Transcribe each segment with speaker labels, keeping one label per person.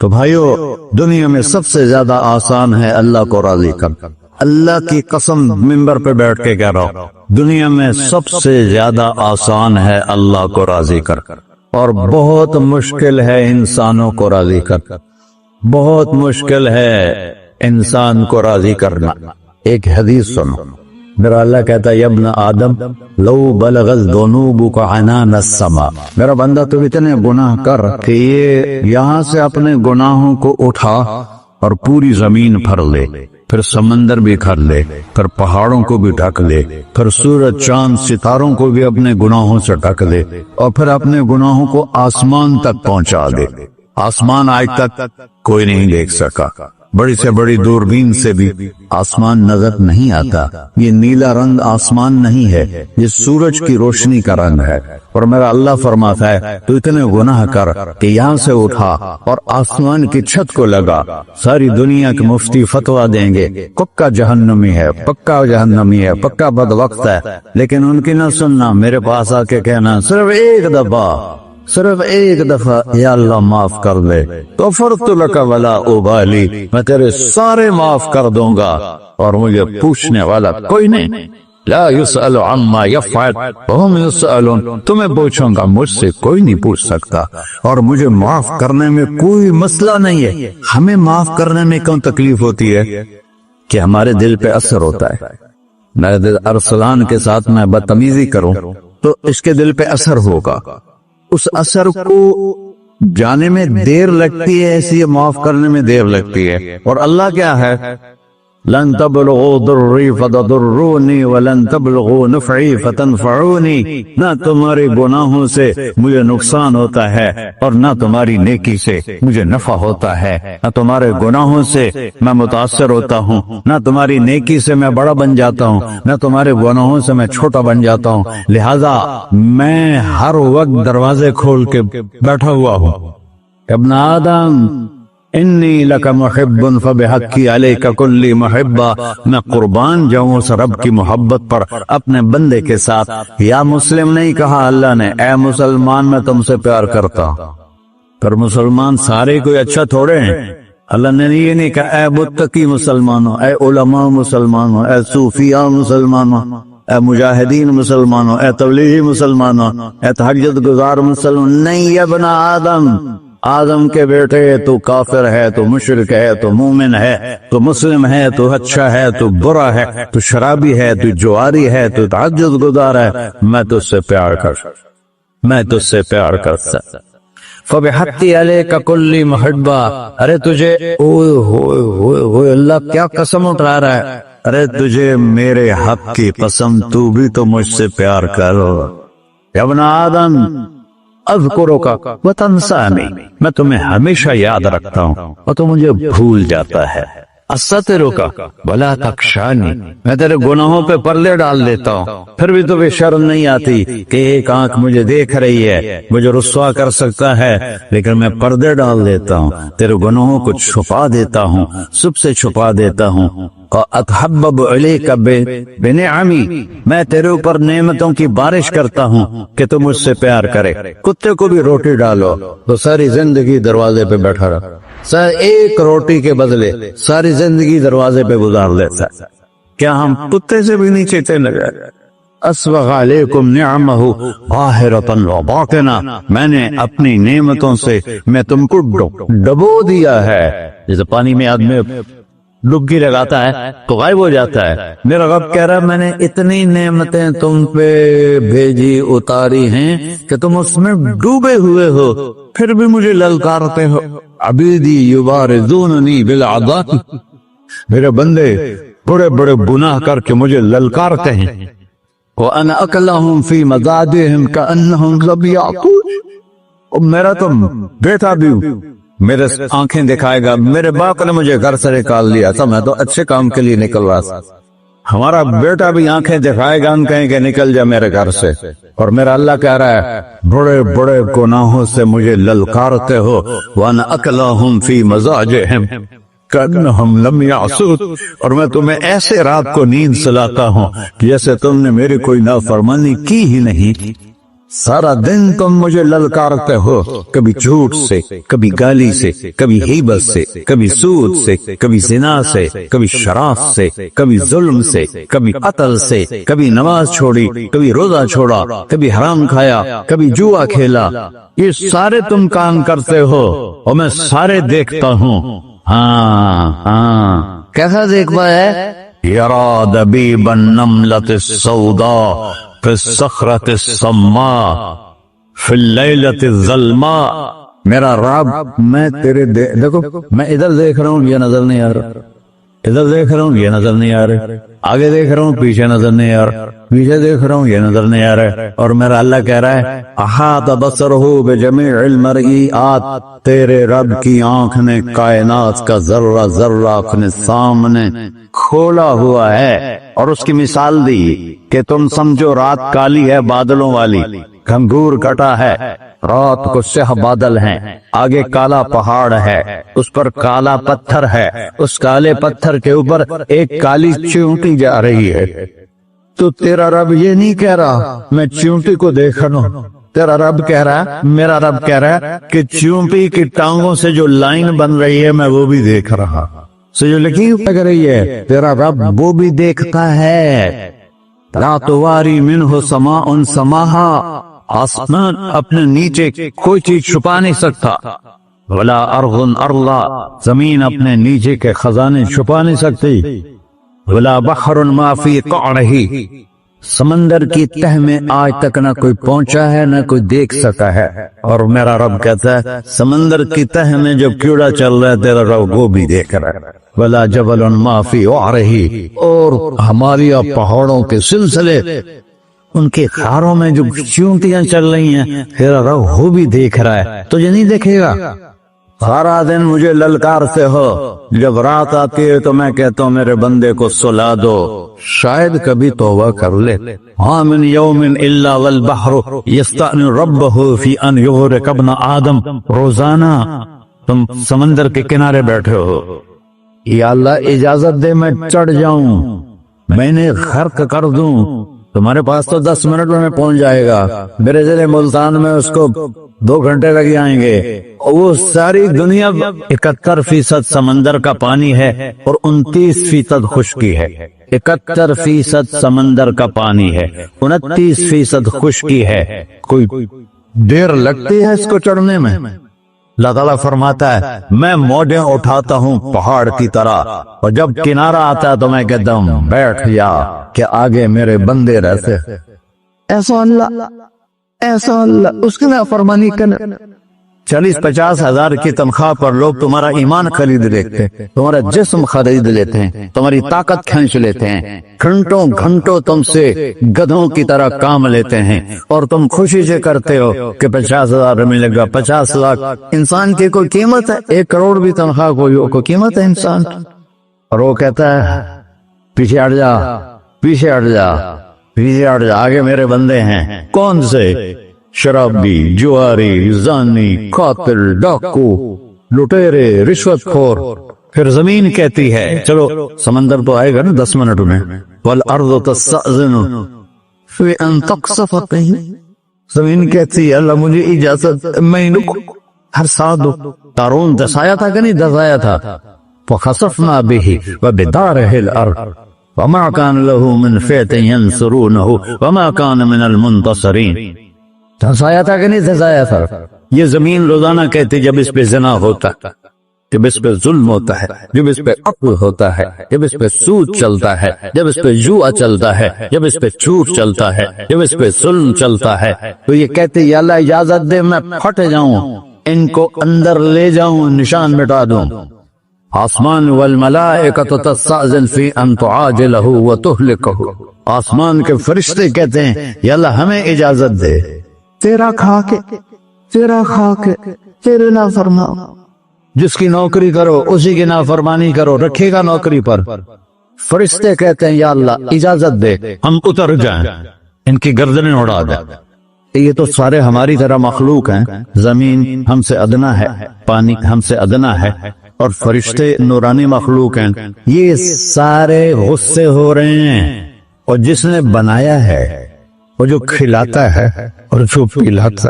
Speaker 1: تو بھائیو، دنیا میں سب سے زیادہ آسان ہے اللہ کو راضی کر. اللہ کی قسم منبر پہ بیٹھ کے کہہ رہا ہوں، دنیا میں سب سے زیادہ آسان ہے اللہ کو راضی کر، اور بہت مشکل ہے انسانوں کو راضی کر. بہت مشکل ہے انسان کو راضی کرنا. ایک حدیث سنو، میرا اللہ کہتا ہے، یا ابن آدم لو بلغت ذنوبک عنان السماء، میرا بندہ تو اتنے گناہ کر کہ یہ یہاں سے اپنے گناہوں کو اٹھا اور پوری زمین بھر لے، پھر سمندر بھی بھر لے، پھر پہاڑوں کو بھی ڈھک لے، پھر سورج چاند ستاروں کو بھی اپنے گناہوں سے ڈھک لے، اور پھر اپنے گناہوں کو آسمان تک پہنچا دے. آسمان آج تک کوئی نہیں دیکھ سکا. بڑی سے بڑی دوربین سے بھی آسمان نظر نہیں آتا. یہ نیلا رنگ آسمان نہیں ہے، یہ سورج کی روشنی کا رنگ ہے. اور میرا اللہ فرماتا ہے تو اتنے گناہ کر کہ یہاں سے اٹھا اور آسمان کی چھت کو لگا. ساری دنیا کے مفتی فتویٰ دیں گے پکا جہنمی ہے، پکا جہنمی ہے، پکا بدوقت ہے، لیکن ان کی نہ سننا. میرے پاس آ کے کہنا صرف ایک دفعہ یا اللہ معاف کر دے، تو غفرت لک ولا ابالی، میں تیرے سارے معاف کر دوں گا اور مجھے پوچھنے والا کوئی نہیں. لا يسأل عما يفعل وهم يسألون، تمہیں پوچھوں گا، مجھ سے کوئی نہیں پوچھ سکتا، اور مجھے معاف کرنے میں کوئی مسئلہ نہیں ہے. ہمیں معاف کرنے میں کیوں تکلیف ہوتی ہے؟ کہ ہمارے دل پہ اثر ہوتا ہے. میرے دل ارسلان کے ساتھ میں بدتمیزی کروں تو اس کے دل پہ اثر ہوگا. اس اثر کو جانے میں دیر لگتی ہے، اس لیے معاف کرنے میں دیر لگتی ہے. اور اللہ کیا ہے؟ لن تبلغوا ضرری فتضرونی ولن تبلغوا نفعی فتنفعونی، نہ تمہارے گناہوں سے مجھے نقصان ہوتا ہے اور نہ تمہاری نیکی سے مجھے نفع ہوتا ہے. نہ تمہارے گناہوں سے میں متاثر ہوتا ہوں، نہ تمہاری نیکی سے میں بڑا بن جاتا ہوں، نہ تمہارے گناہوں سے میں چھوٹا بن جاتا ہوں. لہذا میں ہر وقت دروازے کھول کے بیٹھا ہوا ہوں. ابن آدم انی لک محب فبحقی علیک کلی محبہ، میں قربان جاؤں اس رب کی محبت پر اپنے بندے کے ساتھ. یا مسلم نہیں کہا اللہ نے، اے مسلمان میں تم سے پیار کرتا ہوں. پر مسلمان سارے کوئی اچھا تھوڑے ہیں. اللہ نے یہ نہیں کہا اے متقی مسلمانوں، اے علماء مسلمانوں، اے صوفیاء مسلمانوں، اے مجاہدین مسلمانوں، اے تبلیغی مسلمانوں، اے تہجد گزار مسلمان. نہیں، یا ابن آدم کے بیٹے، تو کافر ہے، تو مشرک ہے، تو مومن ہے، تو مسلم ہے، تو اچھا ہے، تو برا ہے، تو شرابی ہے، تو جواری ہے، تو تہجد گزار ہے، میں تجھ سے پیار کرتا. فبحقی علیک کلی محبہ، ارے تجھے اوہ اللہ کیا قسم اٹھا رہا ہے، ارے تجھے میرے حق کی قسم، تو بھی تو مجھ سے پیار کرو. یا ابن آدم اذکرک وتنسانی، میں تمہیں ہمیشہ یاد رکھتا ہوں اور تو مجھے بھول جاتا ہے. استترک ولا تخشانی، میں تیرے گناہوں پہ پردے ڈال دیتا ہوں، پھر بھی تمہیں شرم نہیں آتی کہ ایک آنکھ مجھے دیکھ رہی ہے، مجھے رسوا کر سکتا ہے، لیکن میں پردے ڈال دیتا ہوں، تیرے گناہوں کو چھپا دیتا ہوں، سب سے چھپا دیتا ہوں. اتحبب علیک بنعمی، میں تیرے اوپر نعمتوں کی بارش کرتا ہوں کہ تم مجھ سے پیار کرے. کتے کو بھی روٹی ڈالو تو ساری زندگی دروازے پہ بیٹھا رہا، ایک روٹی کے بدلے ساری زندگی دروازے پہ گزار لیتا. کیا ہم کتے سے بھی نہیں چیتے لگے؟ اسبغ علیکم نعمہ ظاہرۃ وباطنہ، میں نے اپنی نعمتوں سے میں تم کو ڈبو دیا ہے. جیسے پانی میں آدمی ڈبکی لگاتا ہے تو غائب ہو جاتا ہے. میرا رب کہہ رہا ہے میں نے اتنی نعمتیں تم پہ بھیجی، اتاری ہیں کہ تم اس میں ڈوبے ہوئے ہو، پھر بھی مجھے للکارتے ہو. عبیدی یبارزوننی بالعذاب، میرے بندے بڑے بڑے گناہ کر کے مجھے للکارتے ہیں. وَأَنَا أَكْلَهُمْ فِي مَضَاجِعِهِمْ كَأَنَّهُمْ ذَبْ يَعْقُولُ، اور میرا تو بیٹا بھی میرے آنکھیں دکھائے گا. میرے باپ نے مجھے گھر سے نکال لیا تھا، میں تو اچھے کام کے لیے نکل رہا تھا. ہمارا بیٹا بھی آنکھیں دکھائے گا، ہم کہیں کہ نکل جا میرے گھر سے. اور میرا اللہ کہہ رہا ہے بڑے بڑے گناہوں سے مجھے للکارتے ہو. وَأَنَا أَكْلَهُمْ فِي مَضَاجِعِهِمْ كَأَنَّهُمْ لَمْ يَعْصُونِ، اور میں تمہیں ایسے رات کو نیند سلاتا ہوں جیسے تم نے میری کوئی نافرمانی کی ہی نہیں. سارا دن تم مجھے للکارتے ہو، کبھی جھوٹ سے، کبھی گالی سے، کبھی غیبت سے، کبھی سود سے، کبھی زنا سے، کبھی شراب سے، کبھی ظلم سے، کبھی قتل سے، کبھی نماز چھوڑی، کبھی روزہ چھوڑا، کبھی حرام کھایا، کبھی جوا کھیلا۔ یہ سارے تم کام کرتے ہو اور میں سارے دیکھتا ہوں۔ ہاں کیسا دیکھ پایا ہے؟ یرا دبیب النملۃ السوداء فی الصخرۃ الصماء فی اللیلۃ الظلماء۔ میرا رب، میں تیرے دیکھو، میں ادھر دیکھ رہا ہوں، یہ نظر نہیں آ رہا، ادھر دیکھ رہا ہوں، یہ نظر نہیں آ رہا، آگے دیکھ رہا ہوں، پیچھے نظر نہیں آ رہا، پیچھے دیکھ رہا ہوں، یہ نظر نہیں آ رہا، اور میرا اللہ کہہ رہا ہے احاط بصرہ بجمیع المرئیات، تیرے رب کی آنکھ نے کائنات کا ذرہ ذرہ اپنے سامنے کھولا ہوا ہے۔ اور اس کی مثال دی کہ تم سمجھو رات کالی ہے بادلوں والی، گھنگور کٹا ہے، رات کو سیاہ بادل ہیں، آگے کالا پہاڑ ہے، اس پر کالا پتھر ہے، اس کالے پتھر کے اوپر ایک کالی چیونٹی جا رہی ہے۔ تو تیرا رب یہ نہیں کہہ رہا میں چیونٹی کو دیکھ رہا ہوں، تیرا رب کہہ رہا ہے، میرا رب کہہ رہا ہے کہ چیونٹی کی ٹانگوں سے جو لائن بن رہی ہے میں وہ بھی دیکھ رہا، سے جو لکیر لگ رہی ہے تیرا رب وہ بھی دیکھتا ہے۔ لا تواری منہ سماء سماہا، آسمان اپنے نیچے کوئی چیز چھپا نہیں سکتا، ولا ارض ارضا، زمین اپنے نیچے کے خزانے چھپا نہیں سکتی، ولا بحر ما فی قعرہ، سمندر کی تہ میں آج تک نہ کوئی پہنچا ہے نہ کوئی دیکھ سکا ہے۔ اور میرا رب کہتا ہے سمندر کی تہ میں جو کیڑا چل رہا ہے تیرا رب وہ بھی دیکھ رہا ہے۔ ولا جبل ما فی وعرہ، اور ہماری پہاڑوں کے سلسلے، ان کے خاروں میں جو چیونٹیاں چل رہی ہیں تیرا رب وہ بھی دیکھ رہا ہے، تجھے نہیں دیکھے گا؟ سارا دن مجھے للکارتے ہو، جب رات آتی ہے تو میں کہتا ہوں میرے بندے کو سلا دو، شاید کبھی توبہ کر لے۔ ہاں من یوم الا والبحر یستأنی ربہ فی ان یغرق ابن آدم، روزانہ تم سمندر کے کنارے بیٹھے ہو، یا اللہ اجازت دے میں چڑھ جاؤں، میں نے غرق کر دوں، تمہارے پاس تو 10 منٹ میں پہنچ جائے گا، میرے ضلع ملتان میں اس کو 2 گھنٹے لگ جائیں گے۔ وہ ساری دنیا 71% سمندر کا پانی ہے اور 29% خشکی ہے۔ 71% سمندر کا پانی ہے، 29% خشکی ہے، کوئی دیر لگتی ہے اس کو چڑھنے میں؟ اللہ تعالیٰ فرماتا ہے میں موجیں اٹھاتا ہوں پہاڑ کی طرح، اور جب کنارہ آتا ہے تو میں کہتا ہوں بیٹھ جا کہ آگے میرے بندے رہتے۔ ایسا اللہ اس کی نافرمانی کرنے 40-50 ہزار کی تنخواہ پر لوگ تمہارا ایمان خرید لیتے ہیں، تمہارا جسم خرید لیتے ہیں، تمہاری طاقت کھینچ لیتے ہیں، گھنٹوں گھنٹوں تم سے گدھوں کی طرح کام لیتے ہیں، اور تم خوشی سے کرتے ہو کہ 50,000 ملے گا، 50 لاکھ۔ انسان کی کوئی قیمت ہے؟ 1 کروڑ بھی تنخواہ کوئی قیمت ہے انسان؟ اور وہ کہتا ہے پیچھے ہٹ جا، پیچھے ہٹ جا، پیچھے ہٹ جا، آگے میرے بندے ہیں۔ کون سے؟ شرابی، جواری، زانی، قاتل، ڈاکو، لٹیرے، رشوت خور۔ پھر زمین کہتی ہے چلو سمندر تو آئے گا نا 10 منٹ میں، والارض تستأذن فی ان تقصف قیہ، زمین کہتی ہے اللہ مجھے اجازت، میں ہر ساتھ دو۔ قارون دسایا تھا کہ نہیں دسایا تھا؟ فخسفنا به وبدارہ الارض وما كان له من فئة ينصرونه وما كان من المنتصرین۔ دھسایا تھا کہ نہیں دھسایا تھا؟ یہ زمین روزانہ کہتی جب اس پہ زنا ہوتا ہے، جب اس پہ ظلم ہوتا ہے، جب اس پہ قتل ہوتا ہے، جب اس پہ سود چلتا ہے، جب اس پہ جوا چلتا ہے، جب اس پہ جھوٹ چلتا ہے، جب اس پہ ظلم چلتا ہے، تو یہ کہتے یا اللہ اجازت دے میں پھٹ جاؤں، ان کو اندر لے جاؤں، نشان مٹا دوں۔ آسمان والملائکۃ تستأذن فی ان تعاجلہ وتہلکہ، آسمان کے فرشتے کہتے ہیں یا اللہ ہمیں اجازت دے، تیرا کھا کے تیرے نافرمان، جس کی نوکری کرو اسی کی نافرمانی کرو، رکھے گا نوکری پر۔ فرشتے کہتے ہیں یا اللہ اجازت دے ہم اتر جائیں، ان کی گردنیں اڑا دیں۔ یہ تو سارے ہماری طرح مخلوق ہیں، زمین ہم سے ادنا ہے، پانی ہم سے ادنا ہے، اور فرشتے نورانی مخلوق ہیں، یہ سارے غصے ہو رہے ہیں، اور جس نے بنایا ہے وہ جو کھلاتا ہے اور جو پلاتا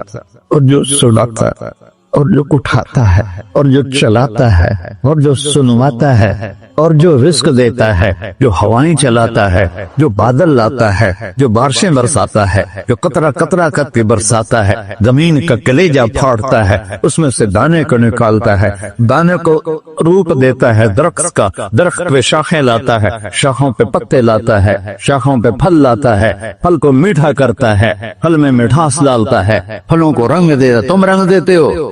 Speaker 1: اور جو سلاتا اور جو اٹھاتا ہے اور جو چلاتا ہے اور جو سنواتا ہے اور جو رزق دیتا ہے، جو ہوائیں چلاتا ہے، جو بادل لاتا ہے، جو بارشیں برساتا ہے، جو قطرہ قطرہ کر کے برساتا ہے، زمین کا کلیجہ پھاڑتا ہے، اس میں سے دانے کو نکالتا ہے، دانے کو روپ دیتا ہے درخت کا، درخت پہ شاخیں لاتا ہے، شاخوں پہ پتے لاتا ہے، شاخوں پہ پھل لاتا ہے، پھل کو میٹھا کرتا ہے، پھل میں مٹھاس ڈالتا ہے، پھلوں کو رنگ دیتا، تم رنگ دیتے ہو،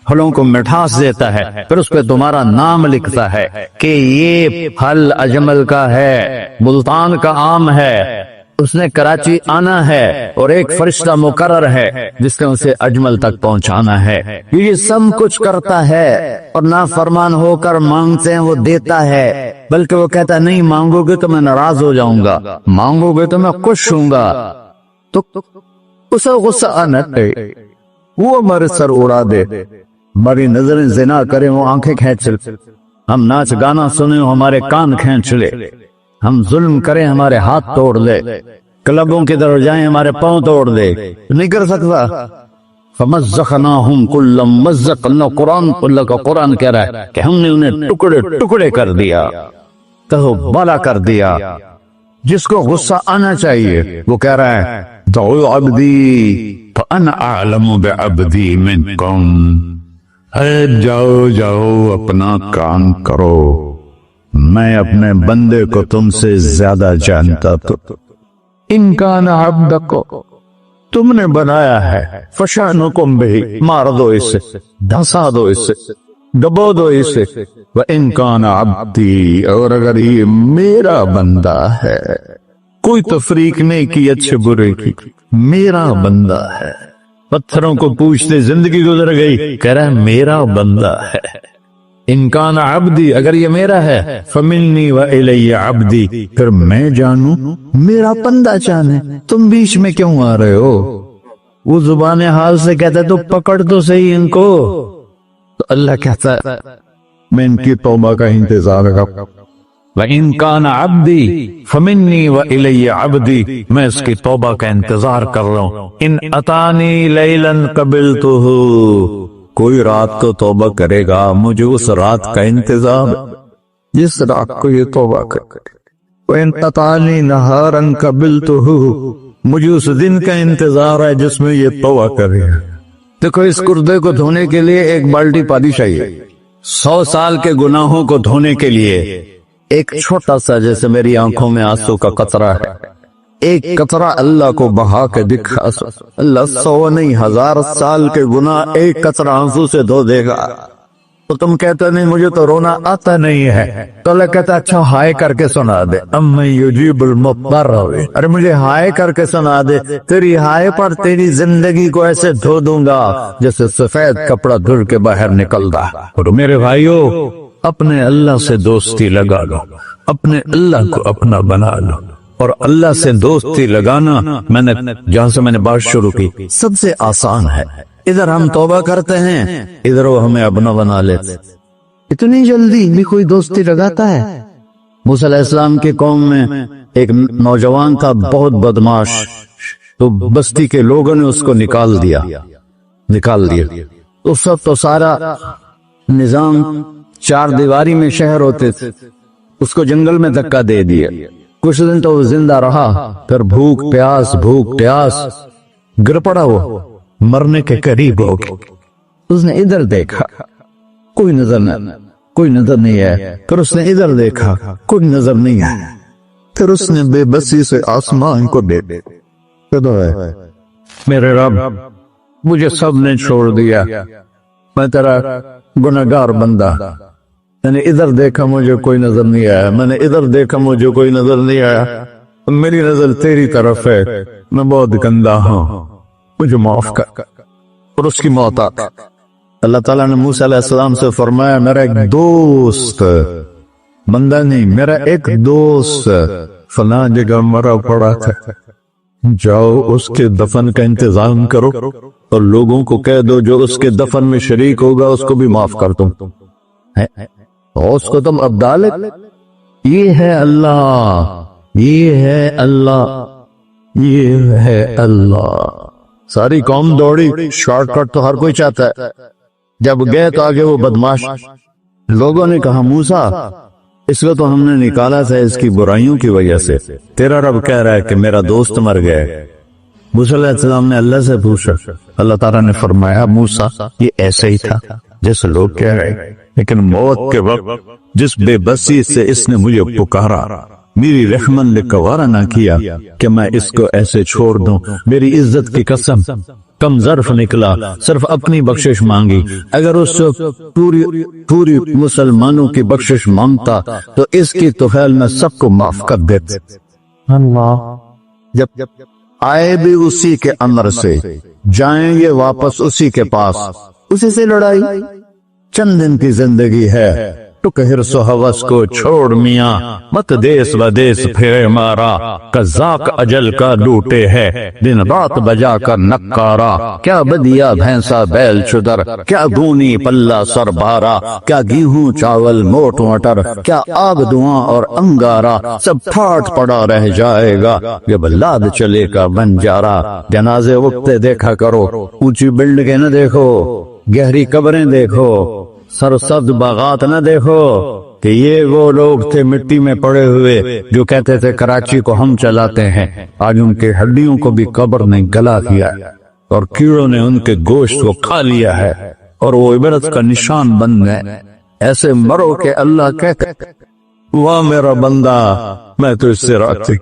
Speaker 1: پھلوں کو مٹھاس دیتا ہے، پھر اس پہ تمہارا نام لکھتا ہے کہ یہ پھل اجمل کا ہے، ملتان کا آم ہے، اس نے کراچی آنا ہے اور ایک فرشتہ مقرر ہے جس نے اسے اجمل تک پہنچانا ہے، یہ سب کچھ کرتا ہے، اور نافرمان ہو کر مانگتے ہیں وہ دیتا ہے، بلکہ وہ کہتا ہے نہیں مانگو گے تو میں ناراض ہو جاؤں گا، مانگو گے تو میں خوش ہوں گا، تو اسے غصہ آنا چاہیے، وہ ہمارے سر اڑا دے، ہماری نظریں زنا کریں وہ آنکھیں کھینچ لے، ہم ناچ گانا سنیں ہمارے کان کھینچ لے، ہم ظلم کریں ہمارے ہاتھ توڑ لے، کلبوں کی طرف جائیں ہمارے پاؤں توڑ دے، نہیں کر سکتا۔ فَمَزَّقْنَاهُمْ كُلَّ مُمَزَّقٍ، اللہ کا قرآن کہہ رہا ہے کہ ہم نے انہیں ٹکڑے ٹکڑے کر دیا، تہو بالا کر دیا۔ جس کو غصہ آنا چاہیے وہ کہہ رہا ہے دعوا عبدی فأنا أعلم بعبدی منکم، جاؤ جاؤ اپنا کام کرو، میں اپنے بندے کو تم سے زیادہ جانتا تو۔ ان کان عبدکو، تم نے بنایا ہے، فشانکم بہی، مار دو اسے، دھسا دو اسے، دبو دو اسے، وَإِن كَانَ عَبْدِي، اور اگر یہ میرا بندہ ہے، کوئی تفریق نہیں کی اچھے برے کی، میرا بندہ ہے۔ پتھروں کو پوچھتے زندگی گزر گئی، کہہ رہا ہے میرا بندہ ہے۔ ان کان عبدی، اگر یہ میرا ہے، فمنی وإلی عبدی، پھر میں جانوں میرا بندہ جانے، تم بیچ میں کیوں آ رہے ہو؟ وہ زبان حال سے کہتا ہے تو پکڑ تو صحیح ان کو، تو اللہ کہتا ہے میں ان کی توبہ کا انتظار کرتا ہوں۔ وَإِن كَانَ عَبْدِي فَمِنِّي وَإِلَيَّ عَبْدِي، میں اس کی توبہ کا انتظار کر رہا ہوں۔ ان اتانی لیلاً قبلتہ، کوئی رات کو توبہ کرے گا مجھے اس رات کا انتظار جس رات کو یہ توبہ کرے۔ وَإِن اتانی نہاراً قبلتہ، مجھے اس دن کا انتظار ہے جس میں یہ توبہ کرے۔ دیکھو اس کردے کو دھونے کے لیے ایک بالٹی پانی چاہیے، 100 سال کے گناہوں کو دھونے کے لیے ایک چھوٹا سا جیسے میری آنکھوں میں آنسو کا قطرہ ہے، ایک قطرہ اللہ کو بہا کے دکھا، اللہ 100 نہیں 1000 سال کے گناہ ایک قطرہ آنسو سے دھو دے گا۔ تو تم کہتے نہیں مجھے تو رونا آتا نہیں ہے، تو اللہ کہتا اچھا ہائے کر کے سنا دے، اَمَّن یُجِیبُ الْمُضْطَرَّ، ارے مجھے ہائے کر کے سنا دے، تیری ہائے پر تیری زندگی کو ایسے دھو دوں گا جیسے سفید کپڑا دھل کے باہر نکلتا۔ اور میرے بھائیو اپنے اللہ سے دوستی لگا لو، اپنے اللہ کو اپنا بنا لو، اور اللہ سے دوستی لگانا میں نے جہاں سے میں نے بات شروع کی سب سے آسان ہے۔ ادھر ہم توبہ کرتے ہیں، ادھر وہ ہمیں اپنا بنا لیتے، اتنی جلدی بھی کوئی دوستی لگاتا ہے؟ موسیٰ علیہ السلام کی قوم میں ایک نوجوان تھا بہت بدماش، تو بستی کے لوگوں نے اس کو نکال دیا۔ اس وقت تو سارا نظام 4 دیواری میں شہر ہوتے تھے، اس کو جنگل میں دھکا دے دیا، کچھ دن تو وہ زندہ رہا، پھر بھوک پیاس گر پڑا، وہ مرنے کے قریب ہو گیا۔ اس نے ادھر دیکھا کوئی نظر نہیں ہے، پھر اس نے ادھر دیکھا کوئی نظر نہیں ہے، پھر اس نے بے بسی سے آسمان کو دیکھا، میرے رب مجھے سب نے چھوڑ دیا، میں تیرا گنہگار بندہ، میں نے ادھر دیکھا مجھے کوئی نظر نہیں آیا، میں نے ادھر دیکھا مجھے کوئی نظر نہیں آیا، میری نظر تیری طرف ہے، میں بہت گندا ہوں، مجھے معاف کر۔ اور اس کی موت آتی۔ اللہ تعالیٰ نے موسیٰ علیہ السلام سے فرمایا میرا ایک دوست، بندہ نہیں، میرا ایک دوست فلاں جگہ مرا پڑا تھا، جاؤ اس کے دفن کا انتظام کرو اور لوگوں کو کہہ دو جو اس کے دفن میں شریک ہوگا اس کو بھی معاف کر دو، اور اس کو تم ابدال۔ یہ ہے اللہ، یہ ہے اللہ۔ ساری قوم دوڑی، شارٹ کٹ تو ہر کوئی چاہتا ہے۔ جب گئے تو آگے وہ بدماش لوگوں نے کہا موسیٰ اس کو تو ہم نے نکالا تھا اس کی برائیوں کی وجہ سے، تیرا رب کہہ رہا ہے کہ میرا دوست مر گیا۔ موسیٰ علیہ السلام نے اللہ سے پوچھا، اللہ تعالیٰ نے فرمایا موسیٰ یہ ایسے ہی تھا جیسے لوگ کہہ رہے، لیکن موت کے وقت جس بے بسی سے اس نے مجھے پکارا، میری رحمت نے گوارا نہ کیا کہ میں اس کو ایسے چھوڑ دوں۔ میری عزت کی قسم کم ظرف نکلا، صرف اپنی بخشش مانگی۔ اگر اس سے پوری مسلمانوں کی بخشش مانگتا تو اس کی طفیل میں سب کو معاف کر دیتے۔ اللہ جب آئے بھی اسی کے امر سے، جائیں گے واپس اسی کے پاس، اسی سے لڑائی۔ چند دن کی زندگی ہے، ٹک حرص و ہوس کو چھوڑ میاں، مت دیس و دیس پھرے مارا، قذاق اجل کا لوٹے ہے دن رات بجا کر نکارا۔ کیا بدیا بھینسا بیل چدر، کیا گونی پلہ سر بارا، کیا گیہوں چاول موٹ مٹر، کیا آگ دھواں اور انگارا، سب ٹھاٹ پڑا رہ جائے گا جب لاد چلے کا بنجارا۔ جنازے وقتے دیکھا کرو، اونچی بلڈنگیں نہ دیکھو، گہری قبریں دیکھو، سرسبز باغات نہ دیکھو کہ یہ وہ لوگ تھے مٹی میں پڑے ہوئے جو کہتے تھے کراچی کو ہم چلاتے ہیں۔ آج ان کے ہڈیوں کو بھی قبر نے گلا دیا اور کیڑوں نے ان کے گوشت کو کھا لیا ہے اور وہ عبرت کا نشان بن گئے۔ ایسے مرو کہ اللہ کہتے واہ میرا بندہ میں تو اس سے راضی